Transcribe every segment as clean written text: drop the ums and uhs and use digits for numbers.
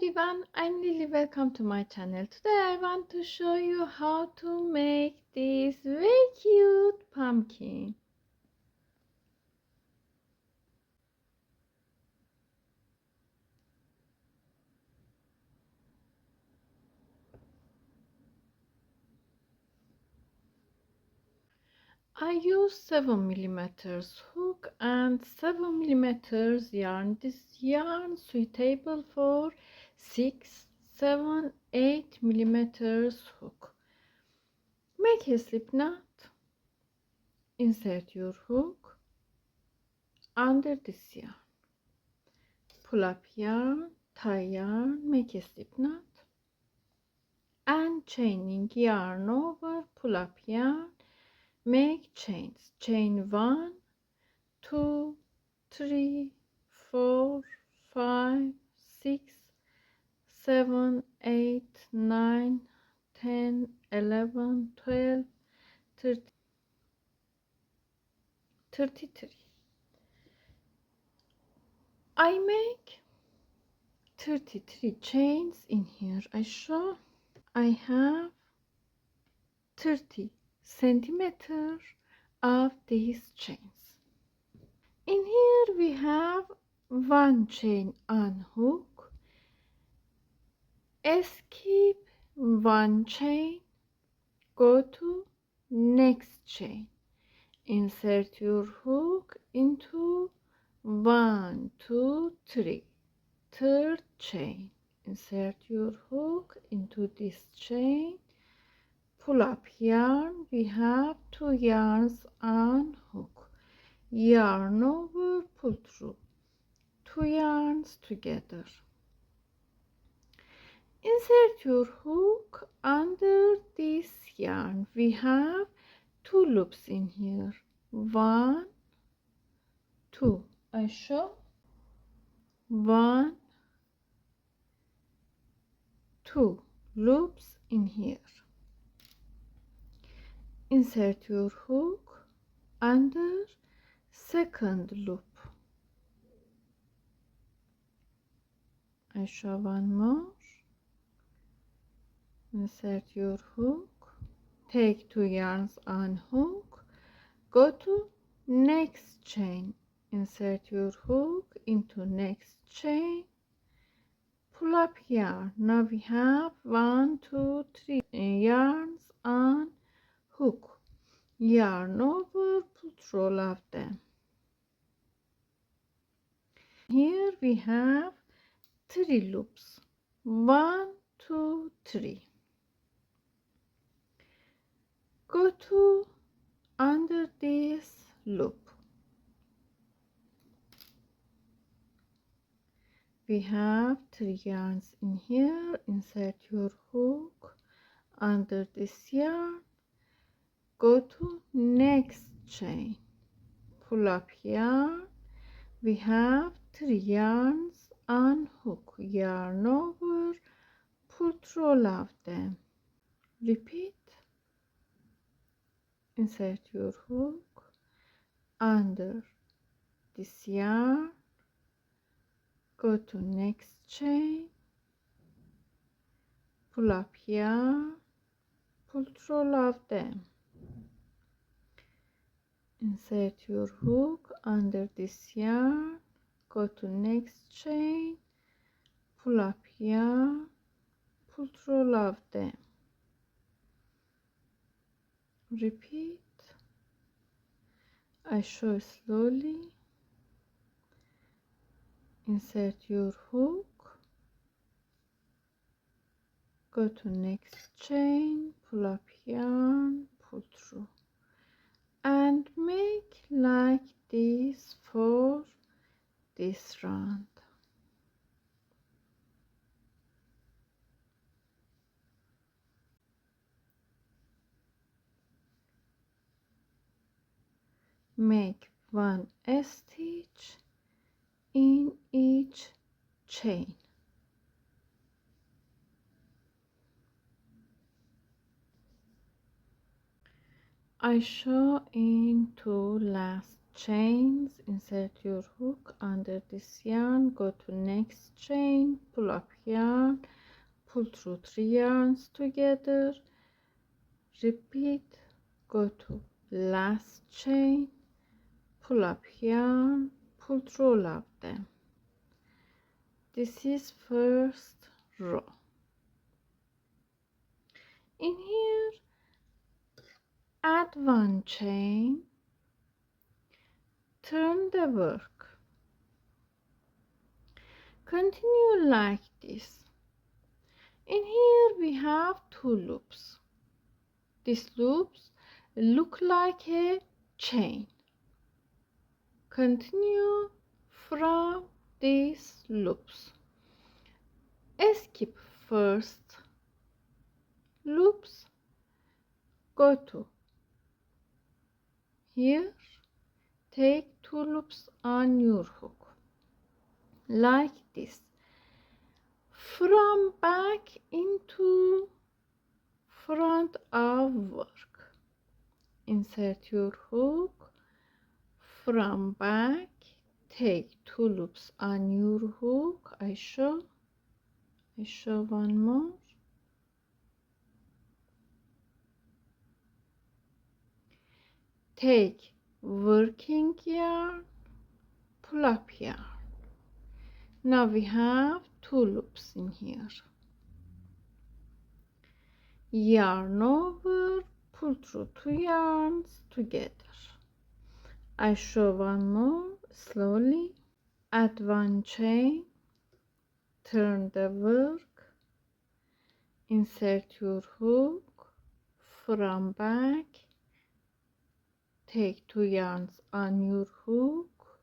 everyone, I'm Lily. Welcome to my channel. Today I want to show you how to make this very cute pumpkin. I use 7mm hook and 7mm yarn. This yarn suitable for 6, 7, 8mm hook. Make a slip knot. Insert your hook under this yarn. Pull up yarn, tie yarn, make a slip knot, and chaining yarn over, pull up yarn, make chains. Chain 1, 2, 3, 4, 5, 6, 7, 8, 9, 10, 11, 12, 13, 33. I make 33 chains in here. I show I have 30 centimeters of these chains. In here we have one chain on hook, skip one chain, go to next chain, insert your hook into 1, 2, 3, third chain, insert your hook into this chain, pull up yarn. We have 2 yarns on hook, yarn over, pull through, 2 yarns together, insert your hook under this yarn. We have 2 loops in here, 1, 2. I show 1, 2 loops in here. Insert your hook under second loop. I show one more. Insert your hook, take 2 yarns on hook, go to next chain, insert your hook into next chain, pull up yarn. Now we have 1, 2, 3 yarns on hook, yarn over, pull through all of them. Here we have 3 loops, 1, 2, 3. Go to under this loop. We have 3 yarns in here. Insert your hook under this yarn, go to next chain, pull up yarn. We have 3 yarns on hook, yarn over, pull through all of them. Repeat. Insert your hook under this yarn, go to next chain, pull up yarn, pull through all of them. Insert your hook under this yarn, go to next chain, pull up yarn, pull through all of them. Repeat. I show slowly. Insert your hook, go to next chain, pull up yarn, pull through, and make like this for this round. Make 1 stitch in each chain. I show in 2 last chains, insert your hook under this yarn, go to next chain, pull up yarn, pull through 3 yarns together, repeat, go to last chain, pull up yarn, pull through all of them. This is first row. In here, add 1 chain, turn the work, continue like this. In here we have 2 loops. These loops look like a chain. Continue from these loops. Skip first loops, go to here, take 2 loops on your hook like this. From back into front of work, insert your hook, from back, take 2 loops on your hook. I show 1 more, take working yarn, pull up yarn. Now we have 2 loops in here. Yarn over, pull through 2 yarns together. I show 1 more slowly. Add 1 chain, turn the work, insert your hook, from back, take 2 yarns on your hook,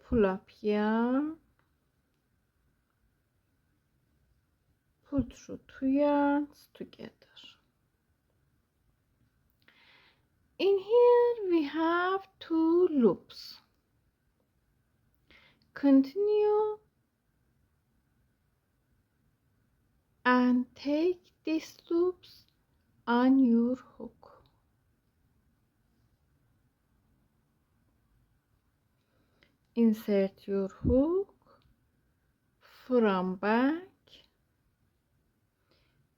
pull up yarn, pull through 2 yarns together. In here we have 2 loops. Continue and take these loops on your hook. Insert your hook, from back,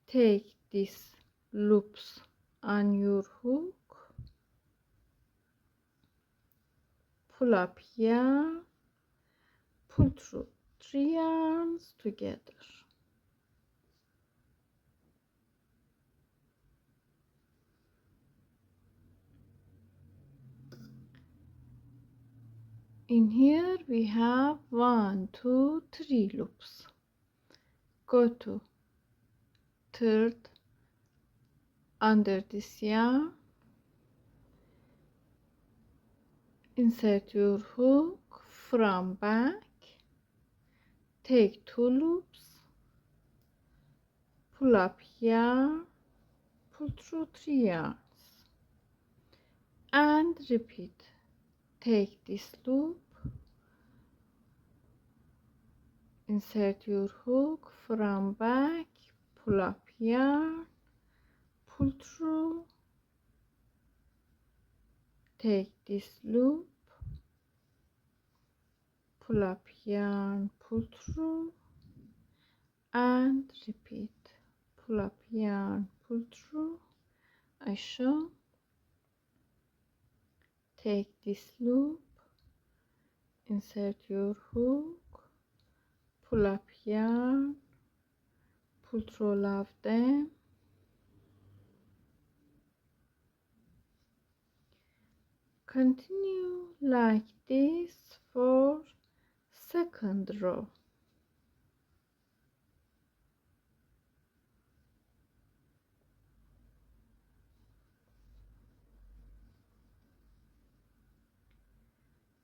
take these loops on your hook, pull up yarn, pull through 3 yarns together. In here we have 1, 2, 3 loops. Go to third under this yarn, insert your hook, from back, take 2 loops, pull up yarn, pull through 3 yarns, and repeat. Take this loop, insert your hook, from back, pull up yarn, pull through, take this loop, pull up yarn, pull through, and repeat. Pull up yarn, pull through. I show. Take this loop, insert your hook, pull up yarn, pull through all of them, continue like this for second row.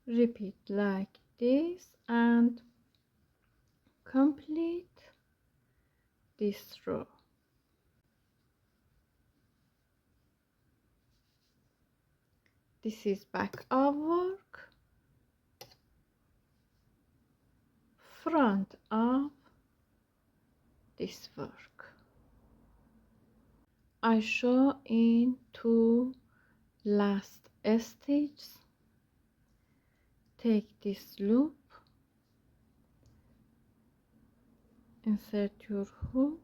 Repeat like this and complete this row. This is back of work, front of this work. I show in 2 last stitches take this loop, insert your hook,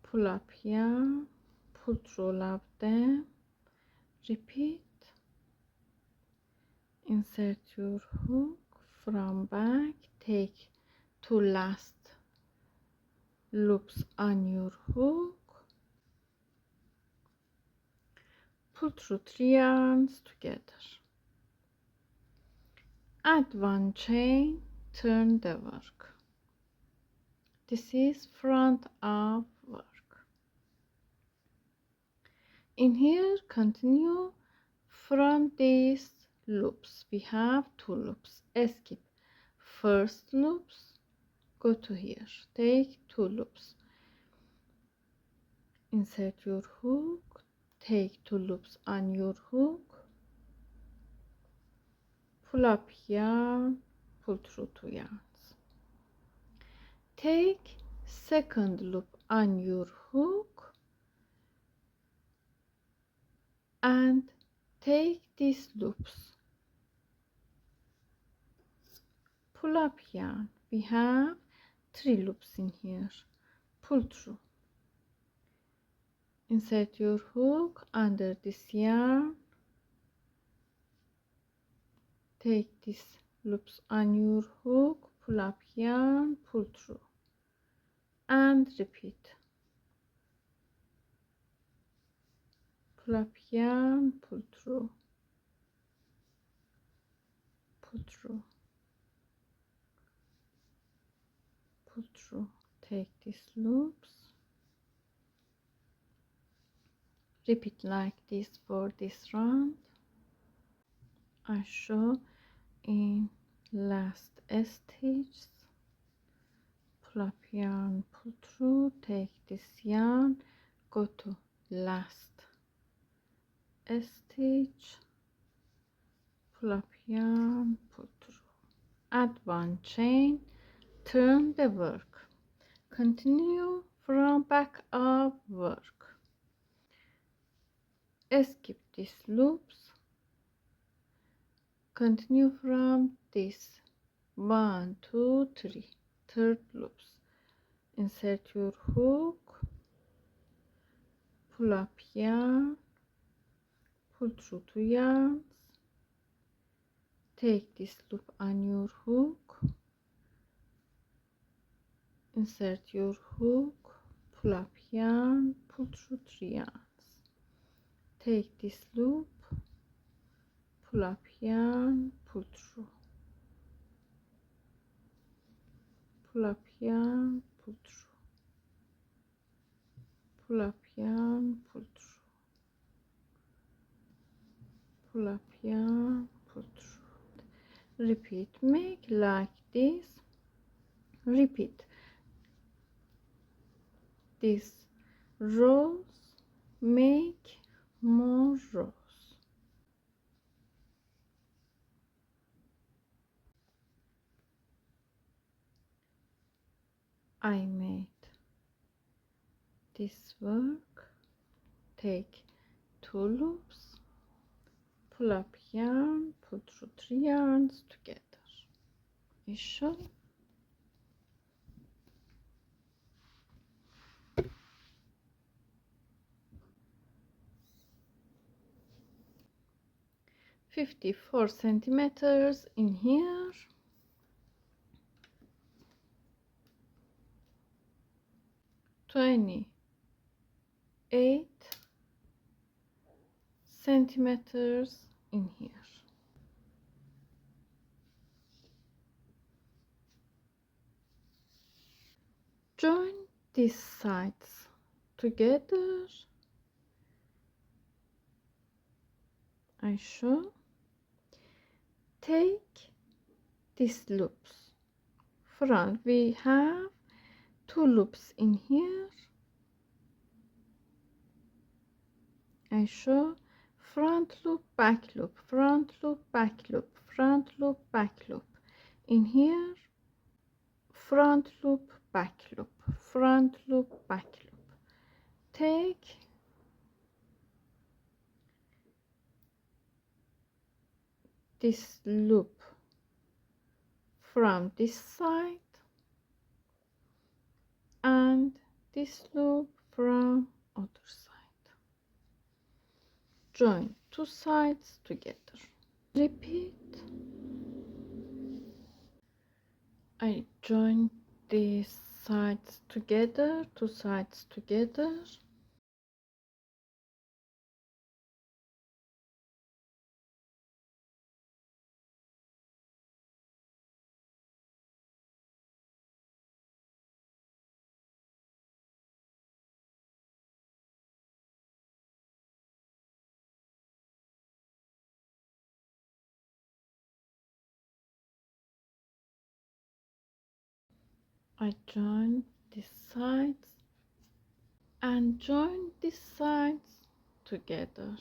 pull up yarn, pull through all of them, repeat, insert your hook from back, take 2 last loops on your hook, pull through 3 yarns together, add 1 chain, turn the work. This is front of work. In here, continue from these loops. We have 2 loops. Skip first loops, go to here, take 2 loops, insert your hook, take 2 loops on your hook, pull up yarn, pull through 2 yarns, take second loop on your hook and take these loops, pull up yarn. We have 3 loops in here, pull through, insert your hook under this yarn, take these loops on your hook, pull up yarn, pull through, and repeat, pull up yarn, pull through, pull through, pull through, take these loops, repeat like this for this round. I show in last stitch, pull up yarn, pull through, take this yarn, go to last stitch, pull up yarn, pull through, add 1 chain, turn the work, continue from back of work, skip these loops, continue from this 1 2 3 third loops, insert your hook, pull up yarn, pull through 2 yarns, take this loop on your hook, insert your hook, pull up yarn, pull through 3 yarns, take this loop, pull up yarn, pull through, pull up yarn, pull through, pull up yarn, pull through, pull up yarn, pull through, repeat, make like this, repeat these rows, make more rows. I made this work, take 2 loops, pull up yarn, pull through 3 yarns together. I show. "54 centimeters in here, 28 centimeters in here." Join these sides together. I show. Take these loops. Front, we have 2 loops in here. I show front loop, back loop, front loop, back loop, front loop, back loop. In here, front loop, back loop, front loop, back loop. Take this loop from this side and this loop from other side. Join two sides together. Repeat. I join these sides together, two sides together. I join these sides and join these sides together.